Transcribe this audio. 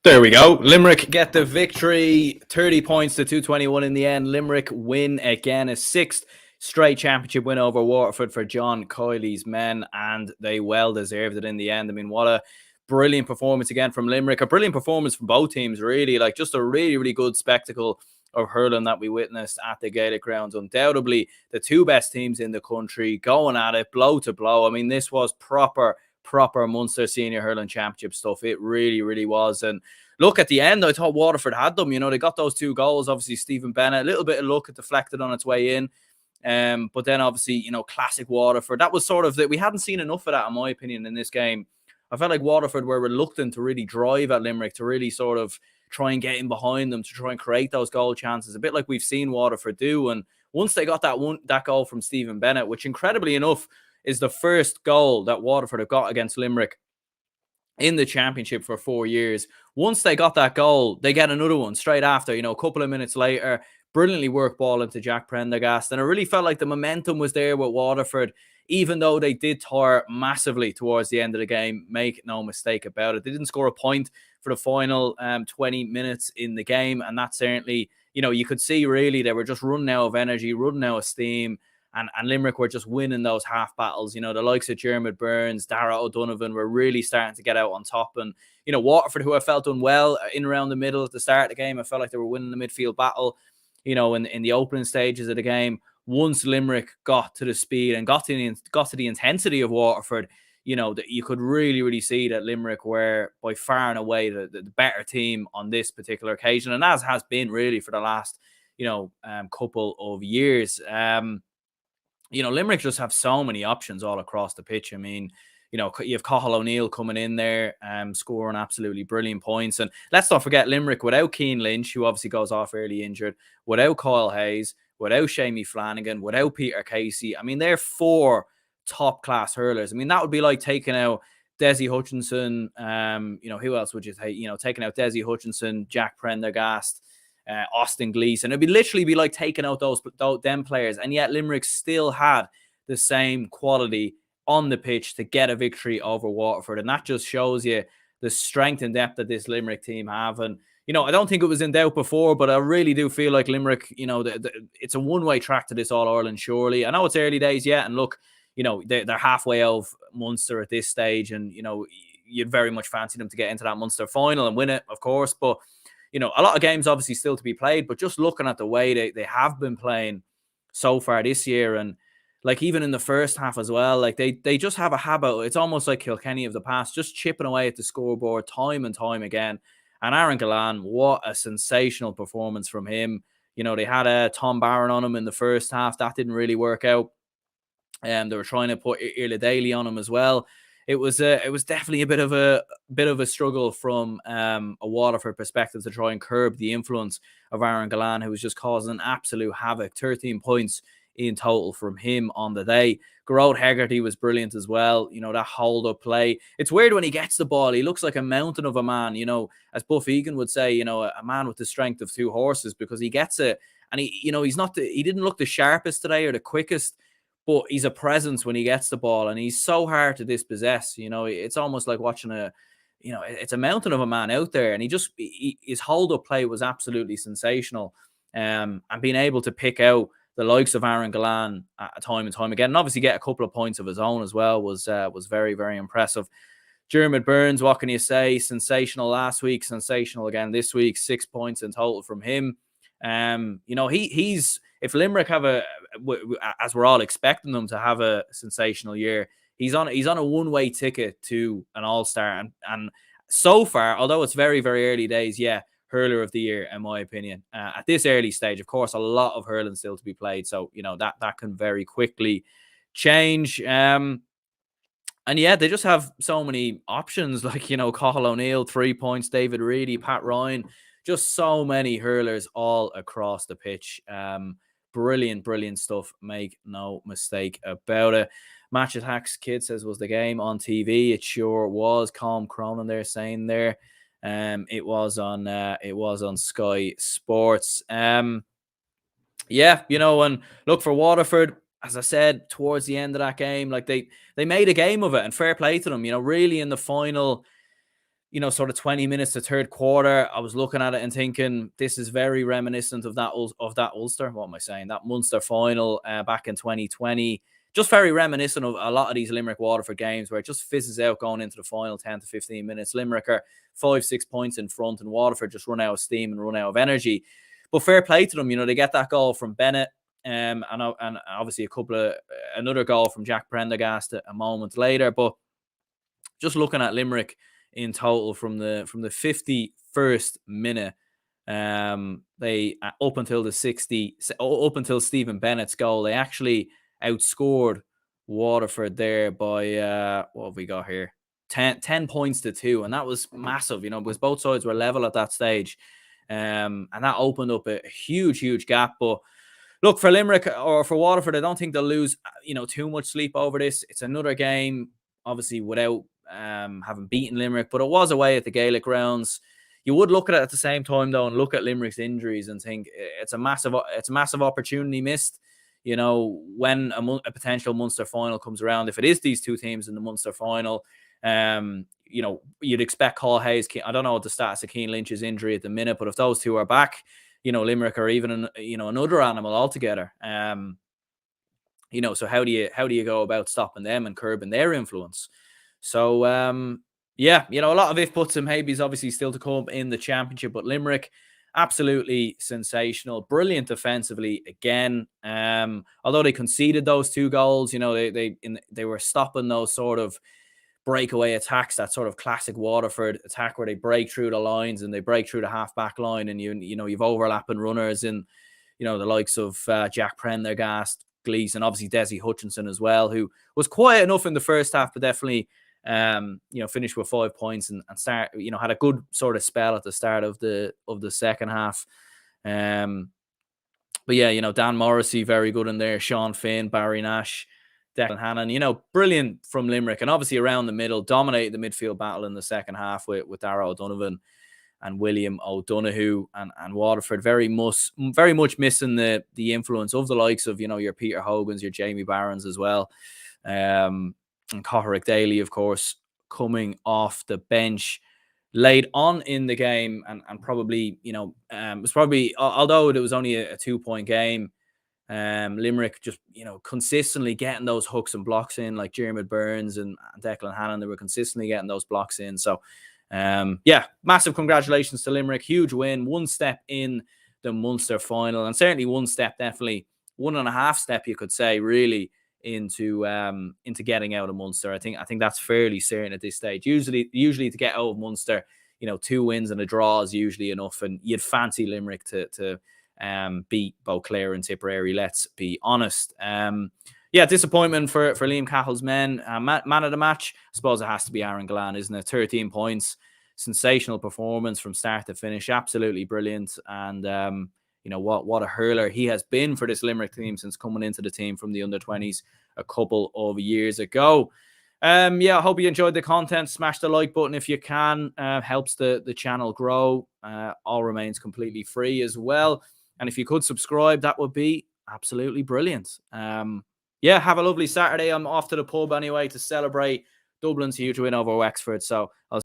There we go. Limerick get the victory. 30 points to 221 in the end. Limerick win again, a sixth straight championship win over Waterford for John Kiley's men, and they well deserved it in the end. I mean, what a brilliant performance again from Limerick. A brilliant performance from both teams, really. Like, just a really, really good spectacle of hurling that we witnessed at the Gaelic grounds. Undoubtedly, the two best teams in the country going at it, blow to blow. I mean, this was proper Munster Senior Hurling Championship stuff. It really, really was. And look, at the end, I thought Waterford had them. You know, they got those two goals. Obviously, Stephen Bennett, a little bit of luck, it deflected on its way in. But then, obviously, you know, classic Waterford. That was sort of that. We hadn't seen enough of that, in my opinion, in this game. I felt like Waterford were reluctant to really drive at Limerick, to really sort of try and get in behind them, to try and create those goal chances, a bit like we've seen Waterford do. And once they got that goal from Stephen Bennett, which incredibly enough is the first goal that Waterford have got against Limerick in the championship for 4 years. Once they got that goal, they get another one straight after, you know, a couple of minutes later. Brilliantly worked ball into Jack Prendergast. And it really felt like the momentum was there with Waterford, even though they did tire massively towards the end of the game. Make no mistake about it. They didn't score a point for the final 20 minutes in the game. And that certainly, you know, you could see really they were just running out of energy, running out of steam. And Limerick were just winning those half battles. You know, the likes of Jeremy Burns, Dara O'Donovan were really starting to get out on top. And, you know, Waterford, who I felt done well in around the middle at the start of the game, I felt like they were winning the midfield battle, you know, in the opening stages of the game. Once Limerick got to the speed and got to the intensity of Waterford, you know, that you could really, really see that Limerick were by far and away the better team on this particular occasion. And as has been really for the last, you know, couple of years. You know, Limerick just have so many options all across the pitch. I mean, you know, you have Cathal O'Neill coming in there, scoring absolutely brilliant points. And let's not forget Limerick without Cian Lynch, who obviously goes off early injured, without Kyle Hayes, without Shamie Flanagan, without Peter Casey. I mean, they're four top-class hurlers. I mean, that would be like taking out Desi Hutchinson. You know, who else would you take? You know, taking out Desi Hutchinson, Jack Prendergast, Austin Gleeson. It'd literally be like taking out them players, and yet Limerick still had the same quality on the pitch to get a victory over Waterford. And that just shows you the strength and depth that this Limerick team have. And, you know, I don't think it was in doubt before, but I really do feel like Limerick, you know, it's a one-way track to this All-Ireland, surely. I know it's early days yet, and look, you know, they're halfway out of Munster at this stage, and, you know, you'd very much fancy them to get into that Munster final and win it, of course. But, you know, a lot of games obviously still to be played, but just looking at the way they have been playing so far this year, and like even in the first half as well, like they just have a habit. It's almost like Kilkenny of the past, just chipping away at the scoreboard time and time again. And Aaron Gillan, what a sensational performance from him. You know, they had Tom Barron on him in the first half. That didn't really work out. And they were trying to put Irla Daly on him as well. It was definitely a bit of a struggle from a Waterford perspective to try and curb the influence of Aaron Gillan, who was just causing absolute havoc. 13 points in total from him on the day. Gerard Hegarty was brilliant as well. You know, that hold-up play. It's weird when he gets the ball. He looks like a mountain of a man, you know, as Buff Egan would say, you know, a man with the strength of two horses, because he gets it. And he, you know, he didn't look the sharpest today or the quickest, but he's a presence when he gets the ball, and he's so hard to dispossess. You know, it's almost like watching it's a mountain of a man out there, and his hold-up play was absolutely sensational. And being able to pick out the likes of Aaron Gillan time and time again, and obviously get a couple of points of his own as well, was very, very impressive. Jeremy Burns, what can you say? Sensational last week, sensational again this week. 6 points in total from him. You know, he's if Limerick have as we're all expecting them to have a sensational year, he's on a one-way ticket to an All-Star, and so far, although it's very, very early days, hurler of the year, in my opinion, at this early stage. Of course, a lot of hurling still to be played, so you know that can very quickly change. And they just have so many options, like, you know, Cathal O'Neill, 3 points, David Reedy, Pat Ryan, just so many hurlers all across the pitch. Brilliant stuff. Make no mistake about it. Match Attacks Kid says, was the game on TV? It sure was. Colm Cronin there saying there. It was on Sky Sports. You know, and look, for Waterford, as I said, towards the end of that game, like they made a game of it, and fair play to them. You know, really in the final, sort of 20 minutes to third quarter, I was looking at it and thinking, this is very reminiscent of that Ulster. What am I saying? That Munster final back in 2020. Just very reminiscent of a lot of these Limerick Waterford games where it just fizzes out going into the final 10 to 15 minutes. Limerick are 5-6 points in front, and Waterford just run out of steam and run out of energy. But fair play to them. They get that goal from Bennett, and obviously another goal from Jack Prendergast a moment later. But just looking at Limerick in total from the 51st minute, they up until Stephen Bennett's goal, they actually outscored Waterford there by what have we got here? 10 points to 2, and that was massive, because both sides were level at that stage, and that opened up a huge gap. But look, for Limerick or for Waterford, I don't think they'll lose too much sleep over this. It's another game, obviously, without having beaten Limerick, but it was away at the Gaelic grounds. You would look at the same time though, and look at Limerick's injuries and think it's a massive opportunity missed. When a potential Munster final comes around, if it is these two teams in the Munster final, you'd expect Call Hayes. I don't know what the status of Cian Lynch's injury at the minute, but if those two are back, Limerick are even another animal altogether. So how do you go about stopping them and curbing their influence? So, a lot of if, buts and maybes obviously still to come in the championship, but Limerick, absolutely sensational, brilliant defensively again. Although they conceded those 2 goals, they were stopping those sort of breakaway attacks, that sort of classic Waterford attack where they break through the lines and they break through the half-back line, and you've overlapping runners in, the likes of Jack Prendergast, Gleeson, obviously Desi Hutchinson as well, who was quiet enough in the first half, but definitely finished with 5 points and start, had a good sort of spell at the start of the second half. Dan Morrissey, very good in there. Sean Finn, Barry Nash, Declan Hannon, brilliant from Limerick, and obviously around the middle, dominated the midfield battle in the second half with Darragh O'Donovan and William O'Donoghue, and Waterford very much missing the influence of the likes of your Peter Hogans, your Jamie Barons as well. And Coherick Daly, of course, coming off the bench late on in the game, and probably, was probably, although it was only a 2-point game, Limerick just, consistently getting those hooks and blocks in, like Jeremy Burns and Declan Hannon, they were consistently getting those blocks in. So, massive congratulations to Limerick. Huge win, 1 step in the Munster final, and certainly 1 step, definitely 1.5 step, you could say, really, into getting out of Munster. I think that's fairly certain at this stage. Usually to get out of Munster, 2 wins and a draw is usually enough, and you'd fancy Limerick to beat Beauclair and Tipperary, let's be honest. Disappointment for Liam Cahill's men. Man of the match, I suppose it has to be Aaron Gillane, isn't it? 13 points, sensational performance from start to finish, absolutely brilliant. And what a hurler he has been for this Limerick team since coming into the team from the under-20s a couple of years ago. I hope you enjoyed the content. Smash the like button if you can. Helps the channel grow. All remains completely free as well. And if you could subscribe, that would be absolutely brilliant. Have a lovely Saturday. I'm off to the pub anyway to celebrate Dublin's huge win over Wexford. So I'll